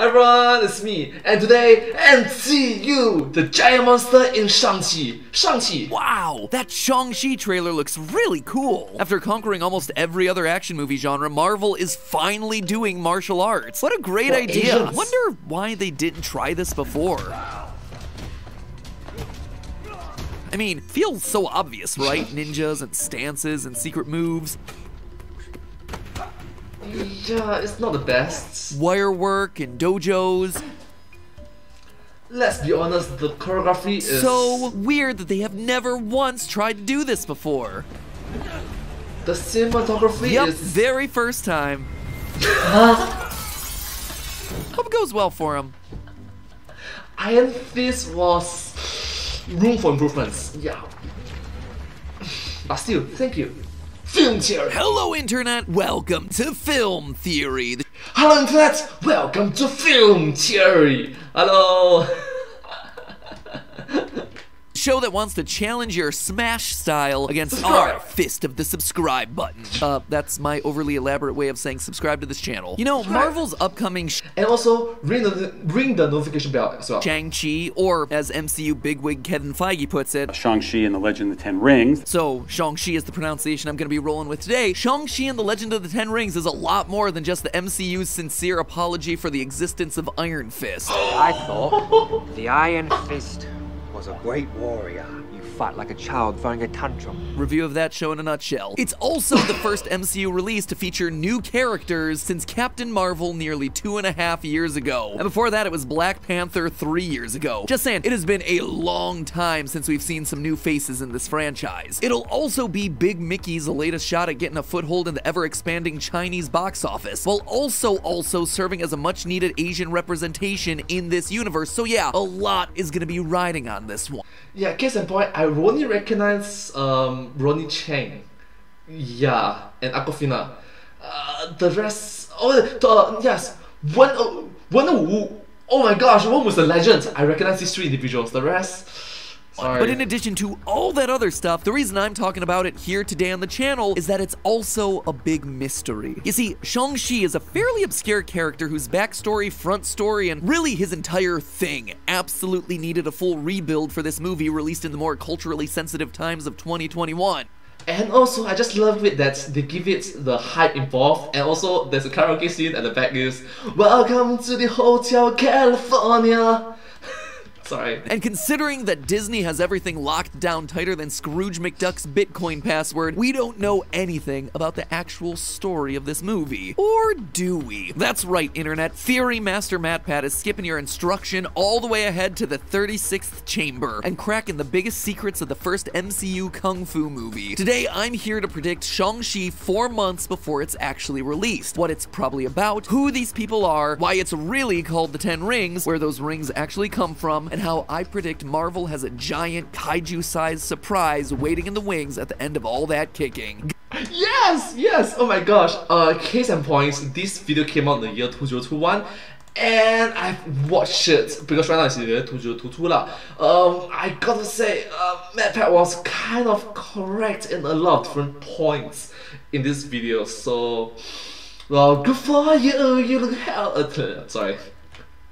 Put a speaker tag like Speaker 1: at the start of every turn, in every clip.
Speaker 1: everyone, it's me, and today, MCU, the giant monster in Shang-Chi. Shang-Chi.
Speaker 2: Wow, that Shang-Chi trailer looks really cool. After conquering almost every other action movie genre, Marvel is finally doing martial arts. What a great idea.
Speaker 1: Asians.
Speaker 2: Wonder why they didn't try this before. I mean, feels so obvious, right? Ninjas and stances and secret moves.
Speaker 1: Yeah, it's not the best.
Speaker 2: Wire work and dojos.
Speaker 1: Let's be honest, the choreography is...
Speaker 2: So weird that they have never once tried to do this before.
Speaker 1: The cinematography
Speaker 2: Yep,
Speaker 1: is...
Speaker 2: very first time. Hope it goes well for him.
Speaker 1: Iron Fist was... room for improvements, yeah. But still, thank you. Film Theory!
Speaker 2: Hello Internet, welcome to Film Theory.
Speaker 1: Hello Internet, welcome to Film Theory! Hello!
Speaker 2: Show that wants to challenge your smash style against
Speaker 1: Subscribe.
Speaker 2: our fist of the subscribe button. That's my overly elaborate way of saying subscribe to this channel. You know, Marvel's upcoming
Speaker 1: And also, ring the notification bell as well.
Speaker 2: Shang-Chi, or as MCU bigwig Kevin Feige puts it,
Speaker 3: Shang-Chi and the Legend of the Ten Rings.
Speaker 2: so Shang-Chi is the pronunciation I'm going to be rolling with today. Shang-Chi and the Legend of the Ten Rings is a lot more than just the MCU's sincere apology for the existence of Iron Fist.
Speaker 4: I thought the Iron Fist was a great warrior. You fight like a child throwing a tantrum.
Speaker 2: Review of that show in a nutshell. It's also the first MCU release to feature new characters since Captain Marvel nearly 2.5 years ago. And before that, it was Black Panther 3 years ago. Just saying, it has been a long time since we've seen some new faces in this franchise. It'll also be Big Mickey's latest shot at getting a foothold in the ever-expanding Chinese box office, while also serving as a much-needed Asian representation in this universe. So yeah, a lot is gonna be riding on this one.
Speaker 1: Yeah, case in point, I only recognize Ronnie Chang. Yeah, and Aquafina. The rest... Oh, yes. Wen Wu. Oh my gosh, one was the legend. I recognize these 3 individuals. The rest... Sorry.
Speaker 2: But in addition to all that other stuff, the reason I'm talking about it here today on the channel is that it's also a big mystery. You see, Shang-Chi is a fairly obscure character whose backstory, front story, and really his entire thing absolutely needed a full rebuild for this movie released in the more culturally sensitive times of 2021.
Speaker 1: And also, I just love it that they give it the hype involved, and also there's a karaoke scene at the back is "Welcome to the Hotel California." Sorry.
Speaker 2: And considering that Disney has everything locked down tighter than Scrooge McDuck's Bitcoin password, we don't know anything about the actual story of this movie. Or do we? That's right, Internet. Theory Master MatPat is skipping your instruction all the way ahead to the 36th chamber and cracking the biggest secrets of the first MCU Kung Fu movie. Today, I'm here to predict Shang-Chi 4 months before it's actually released, what it's probably about, who these people are, why it's really called the Ten Rings, where those rings actually come from, and how I predict Marvel has a giant kaiju-sized surprise waiting in the wings at the end of all that kicking.
Speaker 1: Yes! Yes! Oh my gosh. Case in point, this video came out in the year 2021. And I've watched it because right now it's in the year 2022 lah. I gotta say, MatPat was kind of correct in a lot of different points in this video. So, well, good for you. You look hell. Sorry.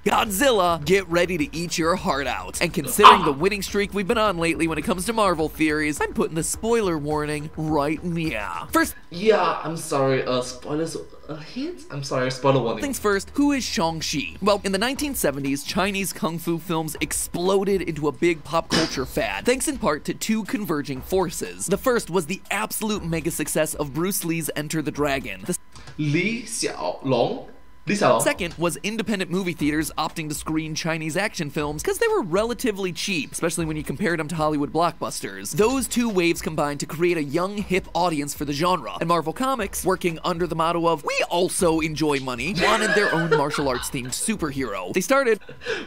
Speaker 2: Godzilla, get ready to eat your heart out. And considering the winning streak we've been on lately when it comes to Marvel theories, I'm putting the spoiler warning right now. First,
Speaker 1: Yeah, I'm sorry, spoilers, a hint? I'm sorry, spoiler warning.
Speaker 2: things first, who is Shang-Chi? Well, in the 1970s, Chinese kung fu films exploded into a big pop culture fad, thanks in part to 2 converging forces. The first was the absolute mega success of Bruce Lee's Enter the Dragon. The
Speaker 1: Lee Xiaolong?
Speaker 2: second was independent movie theaters opting to screen Chinese action films because they were relatively cheap, especially when you compared them to Hollywood blockbusters. Those 2 waves combined to create a young, hip audience for the genre, and Marvel Comics, working under the motto of "we also enjoy money," wanted their own martial arts themed superhero. They started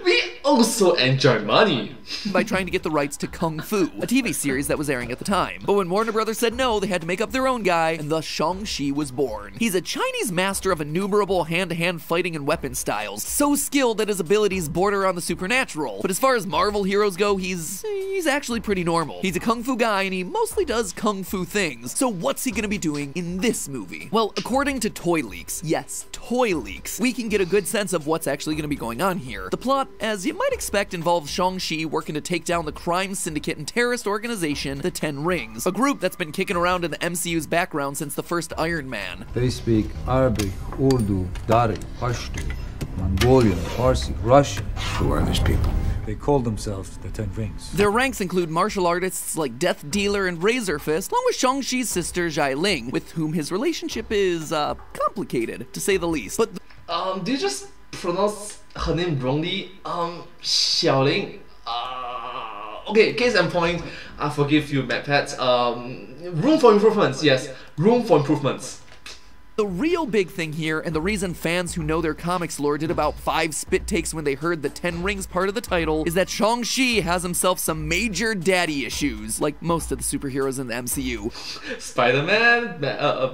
Speaker 1: We also enjoy money.
Speaker 2: By trying to get the rights to Kung Fu, a TV series that was airing at the time. But when Warner Brothers said no, they had to make up their own guy, and thus Shang-Chi was born. He's a Chinese master of innumerable hand-to-hand fighting and weapon styles, so skilled that his abilities border on the supernatural. But as far as Marvel heroes go, he's actually pretty normal. He's a Kung Fu guy, and he mostly does Kung Fu things. So what's he gonna be doing in this movie? Well, according to toy leaks, yes, toy leaks, we can get a good sense of what's actually gonna be going on here. The plot, as you might expect, involves Shang-Chi working to take down the crime syndicate and terrorist organization, the Ten Rings, a group that's been kicking around in the MCU's background since the first Iron Man.
Speaker 5: They speak Arabic, Urdu, Dari, Pashto, Mongolian, Farsi, Russian.
Speaker 6: Who are these people?
Speaker 5: They call themselves the Ten Rings.
Speaker 2: Their ranks include martial artists like Death Dealer and Razor Fist, along with Shang-Chi's sister Zhai Ling, with whom his relationship is, complicated, to say the least. But
Speaker 1: did you just pronounce her name wrongly? Xiaoling? Okay, case in point, I forgive you, MacPat. Room for improvements, yes, room for improvements.
Speaker 2: the real big thing here, and the reason fans who know their comics lore did about 5 spit takes when they heard the Ten Rings part of the title, is that Shang-Chi has himself some major daddy issues, like most of the superheroes in the MCU.
Speaker 1: Spider-Man,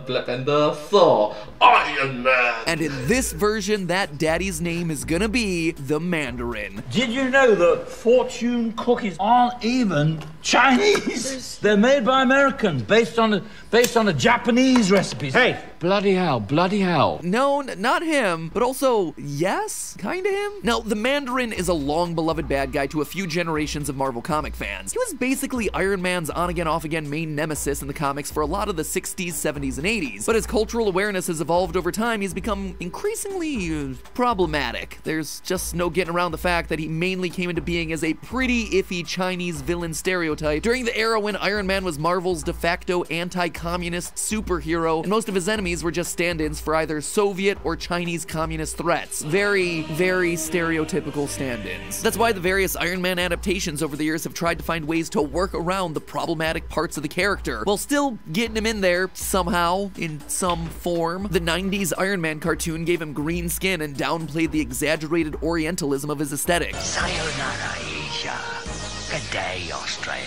Speaker 1: Black Panther, Thor, Iron Man.
Speaker 2: And in this version, that daddy's name is gonna be the Mandarin.
Speaker 7: Did you know that fortune cookies aren't even Chinese? They're made by Americans, based on the Japanese recipes.
Speaker 6: Hey, bloody hell, bloody hell.
Speaker 2: No, not him, but also, yes, kinda him. Now, the Mandarin is a long-beloved bad guy to a few generations of Marvel comic fans. He was basically Iron Man's on-again, off-again main nemesis in the comics for a lot of the 60s, 70s, and 80s. But as cultural awareness has evolved over time, he's become increasingly problematic. There's just no getting around the fact that he mainly came into being as a pretty iffy Chinese villain stereotype during the era when Iron Man was Marvel's de facto anti-communist superhero, and most of his enemies were just stand-ins for either Soviet or Chinese communist threats. Very, very stereotypical stand-ins. That's why the various Iron Man adaptations over the years have tried to find ways to work around the problematic parts of the character, while still getting him in there somehow, in some form. The 90s Iron Man cartoon gave him green skin and downplayed the exaggerated Orientalism of his aesthetic.
Speaker 8: Sayonara, Asia. Good day, Australia.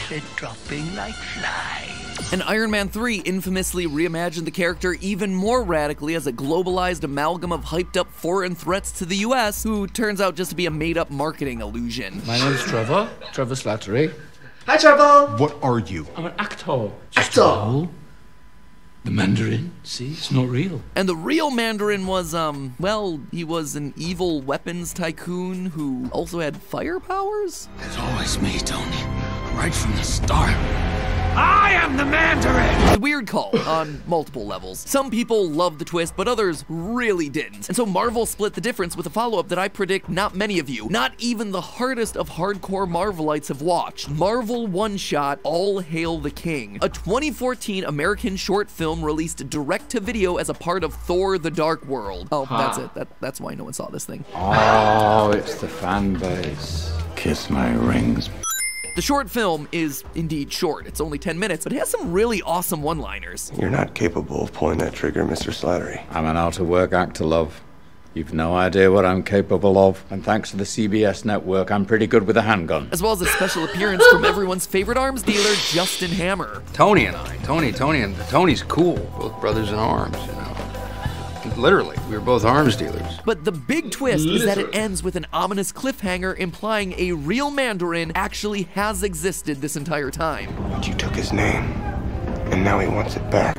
Speaker 8: They're dropping like flies.
Speaker 2: And Iron Man 3 infamously reimagined the character even more radically as a globalized amalgam of hyped-up foreign threats to the US, who turns out just to be a made-up marketing illusion.
Speaker 6: My name's Trevor Slattery.
Speaker 1: Hi, Trevor!
Speaker 9: What are you?
Speaker 6: I'm an actor.
Speaker 1: Actor!
Speaker 6: The Mandarin, see, it's not real.
Speaker 2: And the real Mandarin was, well, he was an evil weapons tycoon who also had fire powers?
Speaker 6: It's always me, Tony. Right from the start. I am the Mandarin!
Speaker 2: A weird call on multiple levels. Some people loved the twist, but others really didn't. And so Marvel split the difference with a follow-up that I predict not many of you, not even the hardest of hardcore Marvelites have watched. Marvel one-shot All Hail the King, a 2014 American short film released direct-to-video as a part of Thor: The Dark World. Oh, that's it. That's why no one saw this thing.
Speaker 6: Oh, it's the fan base. Kiss my rings.
Speaker 2: The short film is indeed short. It's only 10 minutes, but it has some really awesome one-liners.
Speaker 10: You're not capable of pulling that trigger, Mr. Slattery.
Speaker 3: I'm an out-of-work actor, love. You've no idea what I'm capable of. And thanks to the CBS network, I'm pretty good with a handgun.
Speaker 2: As well as a special appearance from everyone's favorite arms dealer, Justin Hammer.
Speaker 6: Tony and I. Tony's cool. Both brothers in arms, you know. Literally, we were both arms dealers.
Speaker 2: But the big twist is that it ends with an ominous cliffhanger implying a real Mandarin actually has existed this entire time.
Speaker 10: But you took his name, and now he wants it back.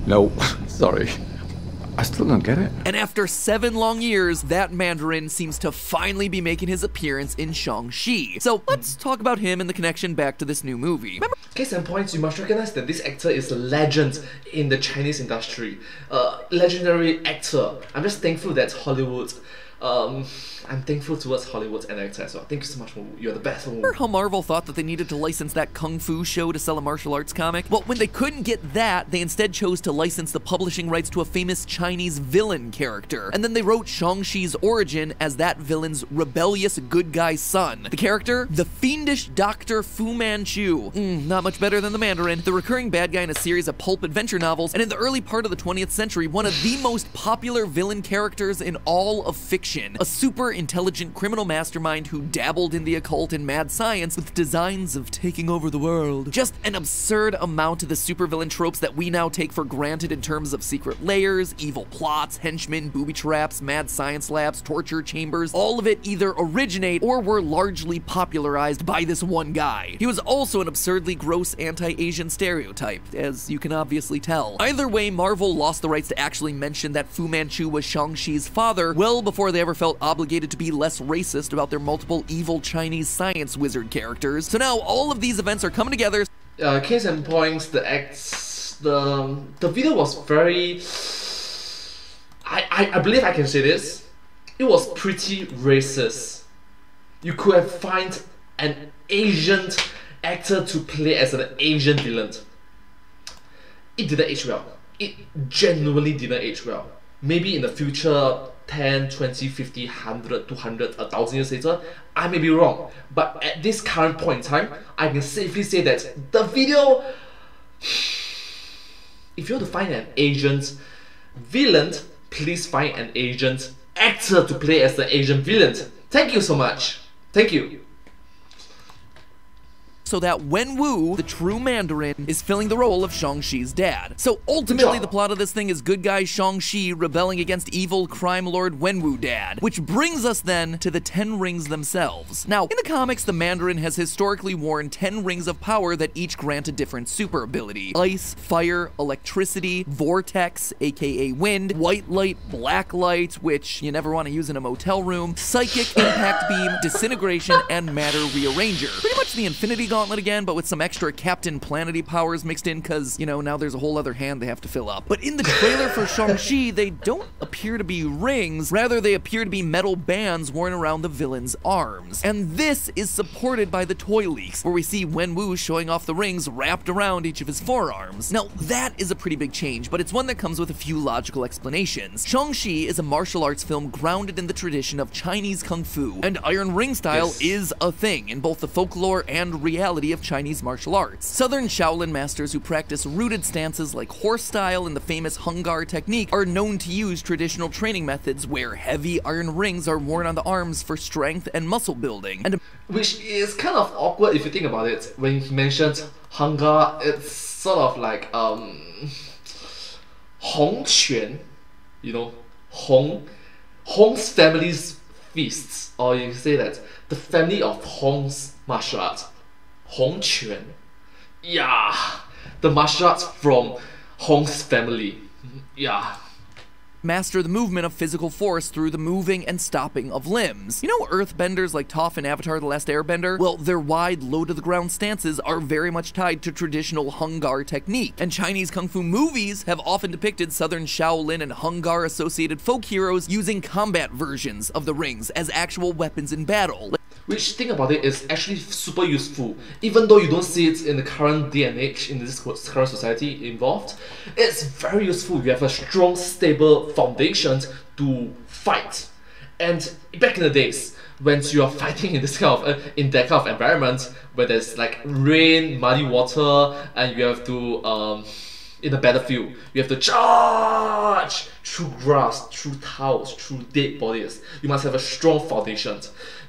Speaker 3: No, sorry. I still don't get it.
Speaker 2: And after 7 long years, that Mandarin seems to finally be making his appearance in Shang-Chi. So let's talk about him and the connection back to this new movie. Remember?
Speaker 1: Case in point, you must recognize that this actor is a legend in the Chinese industry. Legendary actor. I'm just thankful that Hollywood, I'm thankful towards Hollywood and actor as well. Thank you so much, you're the best.
Speaker 2: Remember how Marvel thought that they needed to license that Kung Fu show to sell a martial arts comic? Well, when they couldn't get that, they instead chose to license the publishing rights to a famous Chinese villain character. And then they wrote Shang-Chi's origin as that villain's rebellious good guy son. The character? The fiendish Dr. Fu Manchu. Not much better than the Mandarin. The recurring bad guy in a series of pulp adventure novels, and in the early part of the 20th century, one of the most popular villain characters in all of fiction fiction. A super intelligent criminal mastermind who dabbled in the occult and mad science with designs of taking over the world. Just an absurd amount of the supervillain tropes that we now take for granted in terms of secret layers, evil plots, henchmen, booby traps, mad science labs, torture chambers. All of it either originate or were largely popularized by this one guy. He was also an absurdly gross anti-Asian stereotype, as you can obviously tell. Either way, Marvel lost the rights to actually mention that Fu Manchu was Shang-Chi's father well before they ever felt obligated to be less racist about their multiple evil Chinese science wizard characters. So now all of these events are coming together.
Speaker 1: Case in point, the video was very, I believe I can say this, it was pretty racist. You could have found an Asian actor to play as an Asian villain. It didn't age well. It genuinely didn't age well. Maybe in the future, 10, 20, 50, 100, 200, 1,000 years later, I may be wrong. But at this current point in time, I can safely say that the video, if you want to find an Asian villain, please find an Asian actor to play as the Asian villain. Thank you so much. Thank you.
Speaker 2: So that Wenwu, the true Mandarin, is filling the role of Shang-Chi's dad. So ultimately, the plot of this thing is good guy Shang-Chi rebelling against evil crime lord Wenwu dad, which brings us then to the 10 rings themselves. Now, in the comics, the Mandarin has historically worn 10 rings of power that each grant a different super ability. Ice, fire, electricity, vortex, aka wind, white light, black light, which you never want to use in a motel room, psychic, impact beam, disintegration, and matter rearranger. Pretty much the Infinity Gauntlet again, but with some extra Captain Planety powers mixed in, cause, you know, now there's a whole other hand they have to fill up. But in the trailer for Shang-Chi, they don't appear to be rings, rather they appear to be metal bands worn around the villain's arms. And this is supported by the toy leaks, where we see Wenwu showing off the rings wrapped around each of his forearms. Now, that is a pretty big change, but it's one that comes with a few logical explanations. Shang-Chi is a martial arts film grounded in the tradition of Chinese Kung Fu, and Iron Ring style is a thing in both the folklore and reality of Chinese martial arts. Southern Shaolin masters who practice rooted stances like horse style and the famous Hung Gar technique are known to use traditional training methods where heavy iron rings are worn on the arms for strength and muscle building. And
Speaker 1: which is kind of awkward if you think about it. When he mentioned Hung Gar, it's sort of like Hong Quan, you know, Hong's family's feasts, or you can say that the family of Hong's martial arts. Hong Quan. Yeah, the martial arts from Hong's family. Yeah.
Speaker 2: Master the movement of physical force through the moving and stopping of limbs. You know earthbenders like Toph in Avatar: The Last Airbender? Well, their wide, low-to-the-ground stances are very much tied to traditional Hung Gar technique, and Chinese Kung Fu movies have often depicted Southern Shaolin and Hung Gar-associated folk heroes using combat versions of the rings as actual weapons in battle.
Speaker 1: Which, think about it, is actually super useful. Even though you don't see it in the current day and age, in this current society involved, it's very useful. You have a strong, stable foundation to fight. And back in the days, when you are fighting in this kind of that kind of environment, where there's like rain, muddy water, and you have to in the battlefield, you have to charge through grass, through towers, through dead bodies. You must have a strong foundation.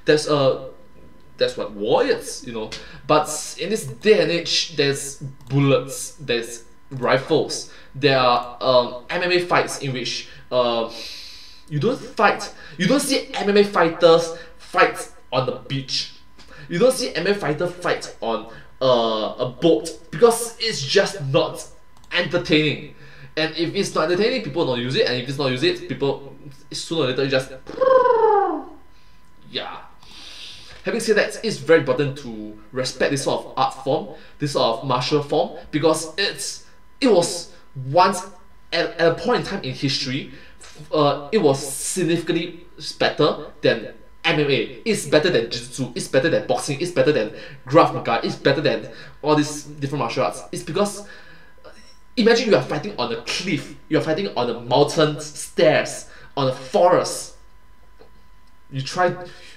Speaker 1: That's what war is, you know. But in this day and age, there's bullets, there's rifles, there are MMA fights in which you don't see MMA fighters fight on the beach. You don't see MMA fighter fight on a boat, because it's just not entertaining. And if it's not entertaining, people don't use it, and if it's not use it, people sooner or later just yeah. Having said that, it's very important to respect this sort of art form, this sort of martial form, because it was once at a point in time in history, it was significantly better than MMA. It's better than Jiu-Jitsu, it's better than boxing, it's better than Krav Maga, it's better than all these different martial arts. It's because imagine you are fighting on a cliff, you are fighting on a mountain stairs, on a forest. You try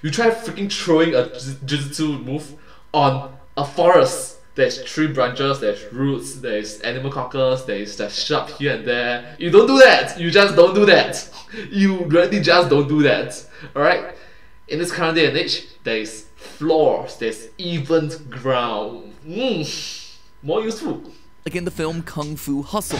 Speaker 1: freaking throwing a Jiu-Jitsu move on a forest. There's tree branches, there's roots, there's animal carcass, there's shrub here and there. You don't do that. You just don't do that. You really just don't do that. Alright? In this current day and age, there is floors, there's even ground. More useful.
Speaker 2: Like in the film Kung Fu Hustle.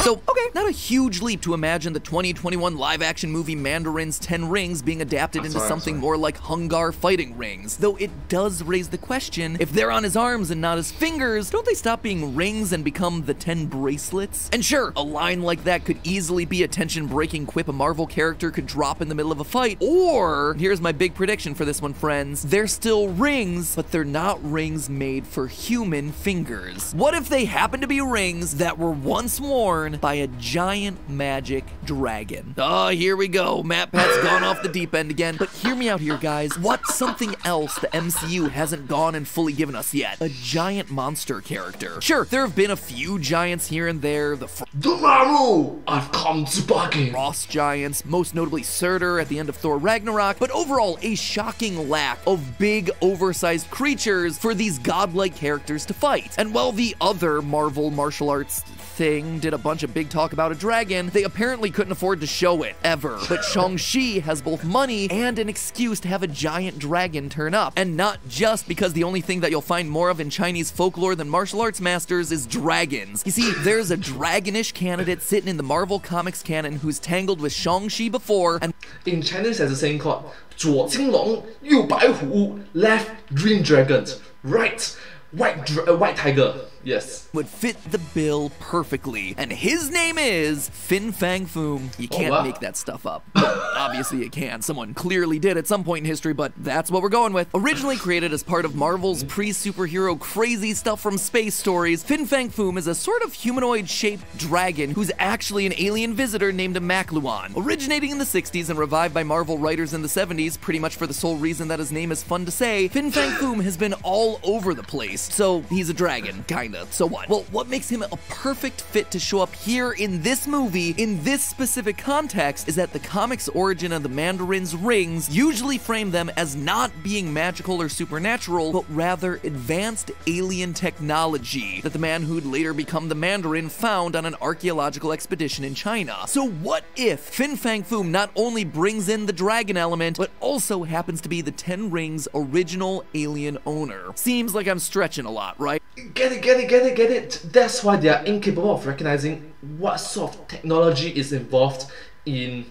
Speaker 2: So, okay, not a huge leap to imagine the 2021 live-action movie Mandarin's 10 Rings being adapted into something more like Hungar fighting rings. Though it does raise the question, if they're on his arms and not his fingers, don't they stop being rings and become the 10 bracelets? And sure, a line like that could easily be a tension-breaking quip a Marvel character could drop in the middle of a fight. Or, here's my big prediction for this one, friends, they're still rings, but they're not rings made for human fingers. What if they happen to be rings that were once worn by a giant magic dragon? Oh, here we go. MatPat's gone off the deep end again. But hear me out here, guys. What's something else the MCU hasn't gone and fully given us yet? A giant monster character. Sure, there have been a few giants here and there. The
Speaker 1: Dormammu! I've come to bargain.
Speaker 2: Frost giants, most notably Surtur at the end of Thor Ragnarok, but overall a shocking lack of big, oversized creatures for these godlike characters to fight. And while the other Marvel martial arts thing did a bunch of big talk about a dragon, they apparently couldn't afford to show it, ever. But Shang-Chi has both money and an excuse to have a giant dragon turn up. And not just because the only thing that you'll find more of in Chinese folklore than martial arts masters is dragons. You see, there's a dragonish candidate sitting in the Marvel Comics canon who's tangled with Shang-Chi before, and
Speaker 1: in Chinese there's a saying called 左青龙, 右白虎, left green dragon, right white tiger. Yes.
Speaker 2: Would fit the bill perfectly. And his name is Fin Fang Foom. You can't make that stuff up. Well, obviously you can. Someone clearly did at some point in history, but that's what we're going with. Originally created as part of Marvel's pre-superhero crazy stuff from space stories, Fin Fang Foom is a sort of humanoid-shaped dragon who's actually an alien visitor named a Makluan. Originating in the 60s and revived by Marvel writers in the 70s, pretty much for the sole reason that his name is fun to say, Fin Fang Foom has been all over the place. So he's a dragon, kinda. So what? Well, what makes him a perfect fit to show up here in this movie, in this specific context, is that the comics origin of the Mandarin's rings usually frame them as not being magical or supernatural, but rather advanced alien technology that the man who'd later become the Mandarin found on an archaeological expedition in China. So what if Fin Fang Foom not only brings in the dragon element, but also happens to be the 10 Rings' original alien owner? Seems like I'm stretching a lot, right?
Speaker 1: Get it. That's why they are incapable of recognizing what sort of technology is involved in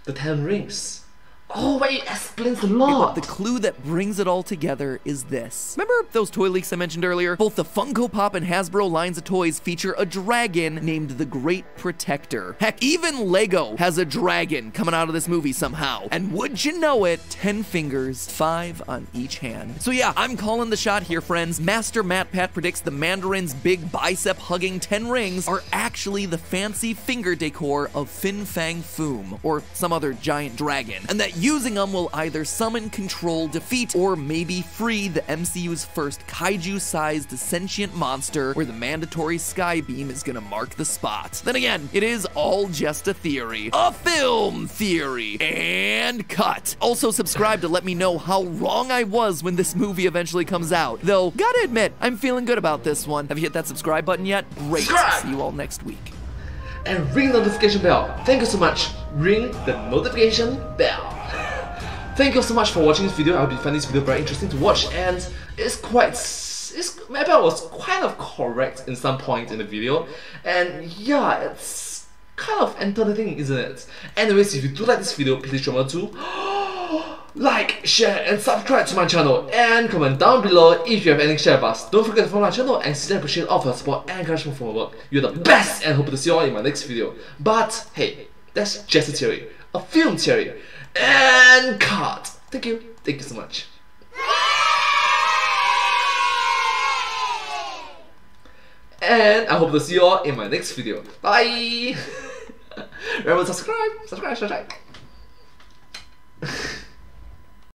Speaker 1: the 10 Rings. Oh, but it explains a lot.
Speaker 2: But the clue that brings it all together is this. Remember those toy leaks I mentioned earlier? Both the Funko Pop and Hasbro lines of toys feature a dragon named the Great Protector. Heck, even Lego has a dragon coming out of this movie somehow. And would you know it, 10 fingers, 5 on each hand. So yeah, I'm calling the shot here, friends. Master MatPat predicts the Mandarin's big bicep-hugging 10 Rings are actually the fancy finger decor of Fin Fang Foom, or some other giant dragon, and that using them will either summon, control, defeat, or maybe free the MCU's first kaiju-sized sentient monster where the mandatory sky beam is gonna mark the spot. Then again, it is all just a theory. A film theory. And cut. Also subscribe to let me know how wrong I was when this movie eventually comes out. Though, gotta admit, I'm feeling good about this one. Have you hit that subscribe button yet? Great. See you all next week.
Speaker 1: And ring the notification bell. Thank you so much. Ring the notification bell. Thank you so much for watching this video. I hope you find this video very interesting to watch, and MatPat was kind of correct in some point in the video, and yeah, it's kind of entertaining, isn't it? Anyways, if you do like this video, please remember to like, share, and subscribe to my channel, and comment down below if you have anything to share with us. Don't forget to follow my channel and sincerely appreciate all of your support and encouragement for my work. You're the best, and hope to see you all in my next video. But hey, that's just a theory, a film theory. And cut. Thank you so much. And I hope to see you all in my next video. Bye. Remember to subscribe.